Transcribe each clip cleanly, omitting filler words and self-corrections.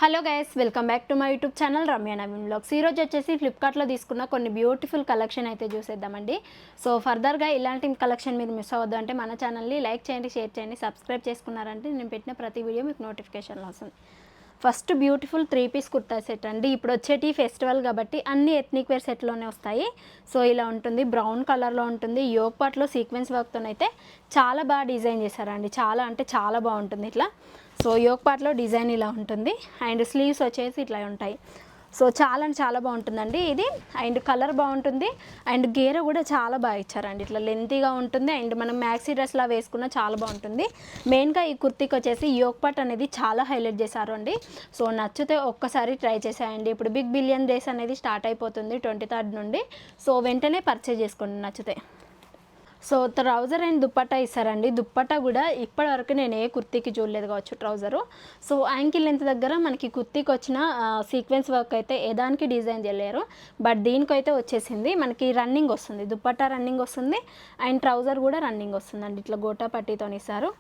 Hello guys, welcome back to my YouTube channel Ramya Naveen vlogs. ఈరోజు వచ్చేసి ఫ్లిప్కార్ట్లో తీసుకున్న కొన్ని బ్యూటిఫుల్ కలెక్షన్ అయితే చూసేద్దామండి. సో ఫర్దర్గా ఇలాంటి కలెక్షన్ మీరు మిస్ అవ్వద్దు అంటే మన ఛానల్ని లైక్ చేయండి, షేర్ చేయండి, సబ్స్క్రైబ్ చేసుకున్నారంటే నేను పెట్టిన ప్రతి వీడియో మీకు నోటిఫికేషన్లో వస్తుంది. First beautiful 3 piece kurta set అండి. ఇప్పుడు వచ్చేటి ఫెస్టివల్ కాబట్టి అన్ని ఎథ్నిక్ వేర్ సెట్లోనే వస్తాయి. సో ఇలా ఉంటుంది, బ్రౌన్ కలర్లో ఉంటుంది. యోగ్ పార్ట్లో సీక్వెన్స్ వర్క్తోనైతే చాలా బాగా డిజైన్ చేశారండి. చాలా అంటే చాలా బాగుంటుంది ఇట్లా. సో యోగ్ పార్ట్లో డిజైన్ ఇలా ఉంటుంది అండ్ స్లీవ్స్ వచ్చేసి ఇట్లా ఉంటాయి. సో చాలా అంటే చాలా బాగుంటుందండి ఇది. అండ్ కలర్ బాగుంటుంది అండ్ గేర కూడా చాలా బాగా ఇచ్చారండి. ఇట్లా లెంతీగా ఉంటుంది అండ్ మనం మ్యాక్సీ డ్రెస్లా వేసుకున్న చాలా బాగుంటుంది. మెయిన్గా ఈ కుర్తీకి వచ్చేసి యోగ్ పార్ట్ అనేది చాలా హైలైట్ చేశారు అండి. సో నచ్చితే ఒక్కసారి ట్రై చేసేయండి. ఇప్పుడు బిగ్ బిలియన్ డేస్ అనేది స్టార్ట్ అయిపోతుంది 23rd నుండి. సో వెంటనే పర్చేజ్ చేసుకోండి నచ్చితే. సో ట్రౌజర్ అండ్ దుప్పట్టా ఇస్తారండి. దుప్పట్టా కూడా ఇప్పటివరకు నేను ఏ కుర్తీకి చూడలేదు కావచ్చు ట్రౌజరు. సో యాంకిల్ లెంత్ దగ్గర మనకి కుర్తీకి వచ్చిన సీక్వెన్స్ వర్క్ అయితే ఏ దానికి డిజైన్ చేయలేరు, బట్ దీనికైతే వచ్చేసింది. మనకి రన్నింగ్ వస్తుంది, దుప్పట్టా రన్నింగ్ వస్తుంది అండ్ ట్రౌజర్ కూడా రన్నింగ్ వస్తుందండి. ఇట్లా గోటా పట్టీతో ఇస్తారు.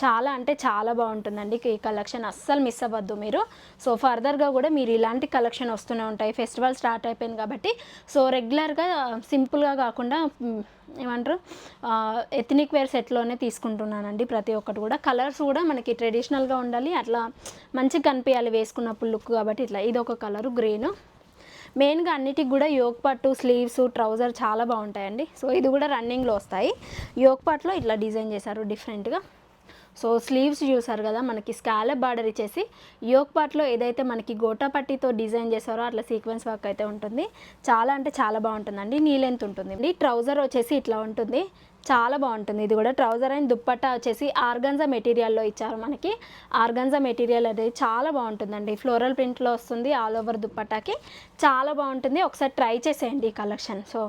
చాలా అంటే చాలా బాగుంటుందండి ఈ కలెక్షన్, అస్సలు మిస్ అవ్వద్దు మీరు. సో ఫర్దర్గా కూడా మీరు ఇలాంటి కలెక్షన్ వస్తూనే ఉంటాయి. ఫెస్టివల్ స్టార్ట్ అయిపోయింది కాబట్టి సో రెగ్యులర్గా సింపుల్గా కాకుండా ఏమంటారు ఎథ్నిక్ వేర్ సెట్లోనే తీసుకుంటున్నానండి ప్రతి ఒక్కటి కూడా. కలర్స్ కూడా మనకి ట్రెడిషనల్గా ఉండాలి, అట్లా మంచిగా కనిపించాలి వేసుకున్నప్పుడు లుక్. కాబట్టి ఇట్లా ఇది ఒక కలరు గ్రీను. మెయిన్గా అన్నిటికి కూడా యోగ్ పార్ట్, స్లీవ్స్, ట్రౌజర్ చాలా బాగుంటాయండి. సో ఇది కూడా రన్నింగ్లో వస్తాయి. యోగ్ పార్ట్లో ఇట్లా డిజైన్ చేశారు డిఫరెంట్గా. సో స్లీవ్స్ చూసారు కదా, మనకి స్కాలప్ బార్డర్ ఇచ్చేసి యోగ్ పార్ట్లో ఏదైతే మనకి గోటా పట్టీతో డిజైన్ చేశారో అట్లా సీక్వెన్స్ వర్క్ అయితే ఉంటుంది. చాలా అంటే చాలా బాగుంటుందండి. నీ లెంత్ ఉంటుంది. ట్రౌజర్ వచ్చేసి ఇట్లా ఉంటుంది, చాలా బాగుంటుంది. ఇది కూడా ట్రౌజర్ అండ్ దుప్పట్టా వచ్చేసి ఆర్గన్జా మెటీరియల్లో ఇచ్చారు మనకి. ఆర్గన్జా మెటీరియల్ అనేది చాలా బాగుంటుందండి. ఫ్లోరల్ ప్రింట్లో వస్తుంది ఆల్ ఓవర్ దుప్పట్టాకి, చాలా బాగుంటుంది. ఒకసారి ట్రై చేసేయండి ఈ కలెక్షన్. సో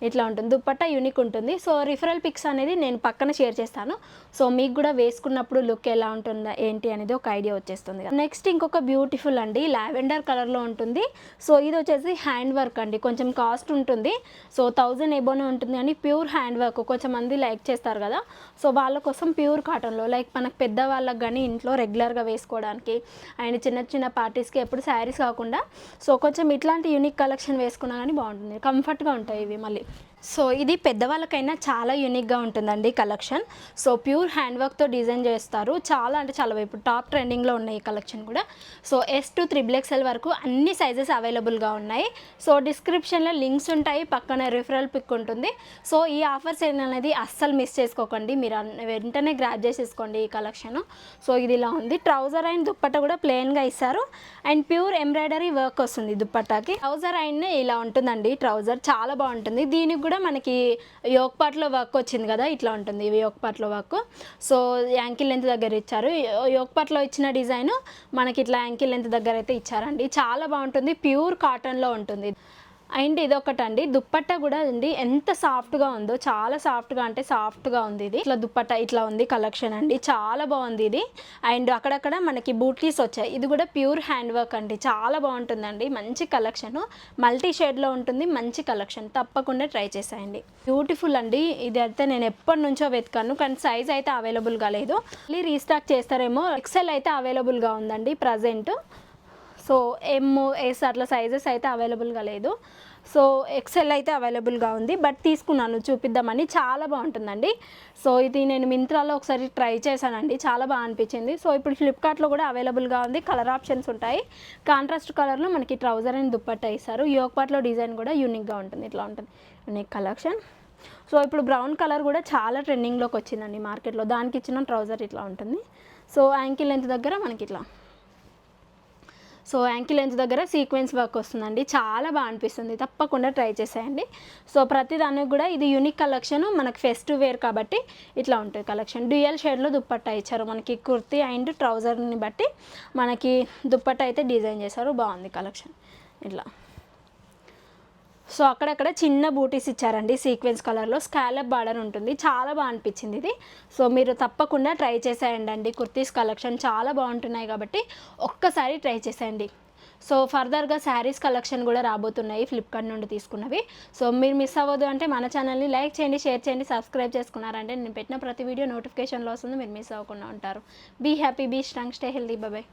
ఇట్లా ఉంటుంది, దుప్పట్టా యూనిక్ ఉంటుంది. సో రిఫరల్ పిక్స్ అనేది నేను పక్కన షేర్ చేస్తాను. సో మీకు కూడా వేసుకున్నప్పుడు లుక్ ఎలా ఉంటుందా ఏంటి అనేది ఒక ఐడియా వచ్చేస్తుంది. నెక్స్ట్ ఇంకొక బ్యూటిఫుల్ అండి, లావెండర్ కలర్లో ఉంటుంది. సో ఇది వచ్చేసి హ్యాండ్ వర్క్ అండి, కొంచెం కాస్ట్ ఉంటుంది. సో 1000 ఎబోనే ఉంటుంది అని ప్యూర్ హ్యాండ్ వర్క్. కొంచెం మంది లైక్ చేస్తారు కదా, సో వాళ్ళ కోసం ప్యూర్ కాటన్లో, లైక్ మనకు పెద్దవాళ్ళకి కానీ ఇంట్లో రెగ్యులర్గా వేసుకోవడానికి అండ్ చిన్న చిన్న పార్టీస్కి ఎప్పుడు శారీస్ కాకుండా సో కొంచెం ఇట్లాంటి యూనిక్ కలెక్షన్ వేసుకున్నా కానీ బాగుంటుంది, కంఫర్ట్గా ఉంటాయి ఇవి మళ్ళీ. సో ఇది పెద్దవాళ్ళకైనా చాలా యూనిక్గా ఉంటుందండి కలెక్షన్. సో ప్యూర్ హ్యాండ్ వర్క్తో డిజైన్ చేస్తారు. చాలా అంటే చాలా ఇప్పుడు టాప్ ట్రెండింగ్లో ఉన్నాయి ఈ కలెక్షన్ కూడా. సో S to 3XL వరకు అన్ని సైజెస్ అవైలబుల్గా ఉన్నాయి. సో డిస్క్రిప్షన్లో లింక్స్ ఉంటాయి, పక్కన రిఫరల్ పిక్ ఉంటుంది. సో ఈ ఆఫర్స్ అనేది అస్సలు మిస్ చేసుకోకండి, మీరు వెంటనే గ్రాబ్ చేసేసుకోండి ఈ కలెక్షన్. సో ఇది ఇలా ఉంది. ట్రౌజర్ అండ్ దుప్పట్టా కూడా ప్లెయిన్గా ఇస్తారు అండ్ ప్యూర్ ఎంబ్రాయిడరీ వర్క్ వస్తుంది దుప్పట్టాకి. ట్రౌజర్ అండ్ ఇలా ఉంటుందండి. ట్రౌజర్ చాలా బాగుంటుంది. దీనికి కూడా మనకి యోగ్ పార్ట్లో వర్క్ వచ్చింది కదా, ఇట్లా ఉంటుంది ఇవి యోగ్ పార్ట్లో వర్క్. సో యాంకిల్ లెంత్ దగ్గర ఇచ్చారు. యోగ్ పార్ట్లో ఇచ్చిన డిజైన్ మనకి ఇట్లా యాంకిల్ లెంత్ దగ్గర అయితే ఇచ్చారండి. చాలా బాగుంటుంది, ప్యూర్ కాటన్లో ఉంటుంది. అండ్ ఇదొకటండి, దుప్పట్టా కూడా అండి ఎంత సాఫ్ట్గా ఉందో, చాలా సాఫ్ట్గా అంటే సాఫ్ట్గా ఉంది ఇది. ఇట్లా దుప్పట్టా ఇట్లా ఉంది కలెక్షన్ అండి, చాలా బాగుంది ఇది. అండ్ అక్కడక్కడ మనకి బూటీస్ వచ్చాయి. ఇది కూడా ప్యూర్ హ్యాండ్ వర్క్ అండి, చాలా బాగుంటుందండి. మంచి కలెక్షన్, మల్టీ షేడ్లో ఉంటుంది, మంచి కలెక్షన్, తప్పకుండా ట్రై చేసేయండి. బ్యూటిఫుల్ అండి. ఇది అయితే నేను ఎప్పటి నుంచో వెతికాను కానీ సైజ్ అయితే అవైలబుల్గా లేదు. మళ్ళీ రీస్టాక్ చేస్తారేమో. XL అయితే అవైలబుల్గా ఉందండి ప్రజెంట్. సో M, S అట్లా సైజెస్ అయితే అవైలబుల్గా లేదు. సో XL అయితే అవైలబుల్గా ఉంది, బట్ తీసుకున్నాను చూపిద్దామని. చాలా బాగుంటుందండి. సో ఇది నేను మింత్రాలో ఒకసారి ట్రై చేశానండి, చాలా బాగా అనిపించింది. సో ఇప్పుడు ఫ్లిప్కార్ట్లో కూడా అవైలబుల్గా ఉంది. కలర్ ఆప్షన్స్ ఉంటాయి. కాంట్రాస్ట్ కలర్లో మనకి ట్రౌజర్ అండ్ దుప్పట్టా ఇస్తారు. యోగ్ పార్ట్లో డిజైన్ కూడా యూనిక్గా ఉంటుంది, ఇట్లా ఉంటుంది యూనిక్ కలెక్షన్. సో ఇప్పుడు బ్రౌన్ కలర్ కూడా చాలా ట్రెండింగ్లోకి వచ్చిందండి మార్కెట్లో. దానికి ఇచ్చిన ట్రౌజర్ ఇట్లా ఉంటుంది. సో యాంకిల్ లెంత్ దగ్గర మనకి ఇట్లా, సో యాంకిల్ లెంత్ దగ్గర సీక్వెన్స్ వర్క్ వస్తుందండి. చాలా బాగా అనిపిస్తుంది, తప్పకుండా ట్రై చేసేయండి. సో ప్రతి దానికి కూడా ఇది యూనిక్ కలెక్షన్, మనకి ఫెస్టివ్ వేర్ కాబట్టి ఇట్లా ఉంటుంది కలెక్షన్. డ్యూయల్ షేడ్లో దుప్పట్టా ఇచ్చారు మనకి. కుర్తీ అండ్ ట్రౌజర్ని బట్టి మనకి దుప్పట్టా అయితే డిజైన్ చేశారు, బాగుంది కలెక్షన్ ఇట్లా. సో అక్కడక్కడ చిన్న బూటీస్ ఇచ్చారండి సీక్వెన్స్ కలర్లో, స్కాలప్ బార్డర్ ఉంటుంది, చాలా బాగా అనిపించింది ఇది. సో మీరు తప్పకుండా ట్రై చేసేయండి. కుర్తీస్ కలెక్షన్ చాలా బాగుంటున్నాయి కాబట్టి ఒక్కసారి ట్రై చేసేయండి. సో ఫర్దర్గా శారీస్ కలెక్షన్ కూడా రాబోతున్నాయి ఫ్లిప్కార్ట్ నుండి తీసుకున్నవి. సో మీరు మిస్ అవ్వదు అంటే మన ఛానల్ని లైక్ చేయండి, షేర్ చేయండి, సబ్స్క్రైబ్ చేసుకున్నారంటే నేను పెట్టిన ప్రతి వీడియో నోటిఫికేషన్లో వస్తుంది, మీరు మిస్ అవ్వకుండా ఉంటారు. Be happy, be strong, stay healthy, bye.